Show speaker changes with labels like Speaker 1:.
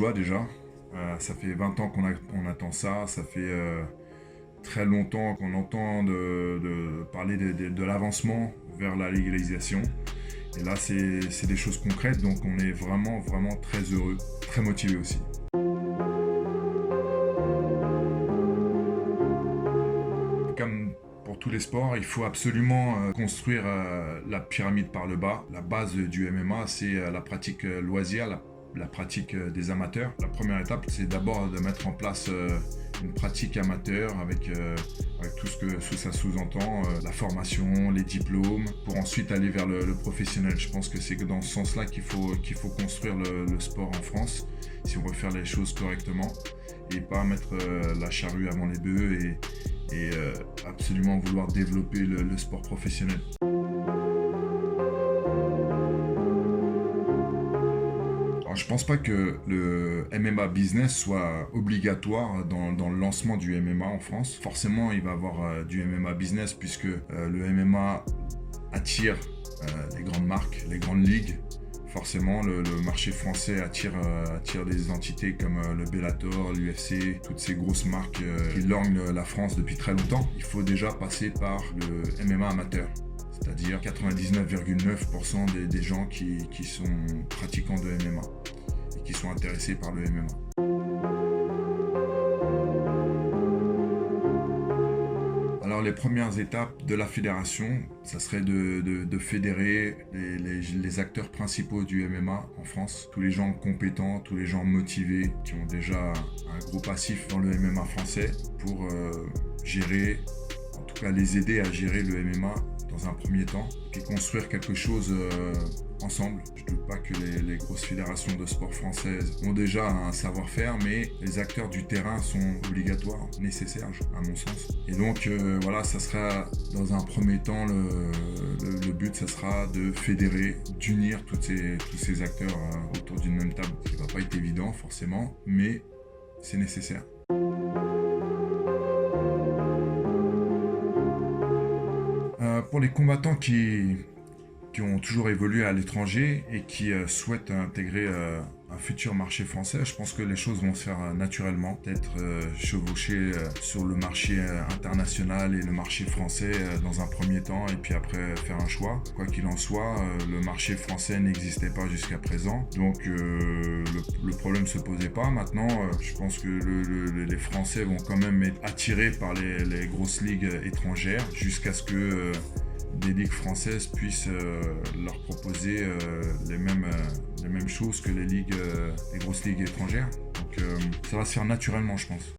Speaker 1: joie déjà. Ça fait 20 ans qu'on attend ça. Ça fait très longtemps qu'on entend parler de l'avancement vers la légalisation. Et là, c'est des choses concrètes, donc on est vraiment, vraiment très heureux, très motivé aussi. Comme pour tous les sports, il faut absolument construire la pyramide par le bas. La base du MMA, c'est la pratique loisir, la pratique des amateurs. La première étape, c'est d'abord de mettre en place une pratique amateur avec tout ce que ça sous-entend, la formation, les diplômes, pour ensuite aller vers le professionnel. Je pense que c'est dans ce sens-là qu'il faut construire le sport en France, si on veut faire les choses correctement, et pas mettre la charrue avant les bœufs et absolument vouloir développer le sport professionnel. Alors, je pense pas que le MMA business soit obligatoire dans le lancement du MMA en France. Forcément, il va y avoir du MMA business puisque le MMA attire les grandes marques, les grandes ligues. Forcément, le marché français attire des entités comme le Bellator, l'UFC, toutes ces grosses marques qui lorgnent la France depuis très longtemps. Il faut déjà passer par le MMA amateur, c'est-à-dire 99,9% des gens qui sont pratiquants de MMA et qui sont intéressés par le MMA. Alors les premières étapes de la fédération, ça serait de fédérer les acteurs principaux du MMA en France, tous les gens compétents, tous les gens motivés qui ont déjà un gros passif dans le MMA français pour gérer, en tout cas les aider à gérer le MMA dans un premier temps, puis construire quelque chose ensemble. Je ne doute pas que les grosses fédérations de sport françaises ont déjà un savoir-faire, mais les acteurs du terrain sont obligatoires, nécessaires à mon sens. Et donc voilà, ça sera dans un premier temps, le but, ça sera de fédérer, d'unir tous ces acteurs autour d'une même table. Ce qui ne va pas être évident forcément, mais c'est nécessaire. Pour les combattants qui ont toujours évolué à l'étranger et qui souhaitent intégrer un futur marché français, je pense que les choses vont se faire naturellement, peut-être chevaucher sur le marché international et le marché français dans un premier temps et puis après faire un choix. Quoi qu'il en soit, le marché français n'existait pas jusqu'à présent, donc le problème ne se posait pas. Maintenant, je pense que les Français vont quand même être attirés par les grosses ligues étrangères jusqu'à ce que des ligues françaises puissent leur proposer les mêmes choses que les grosses ligues étrangères. Donc ça va se faire naturellement, je pense.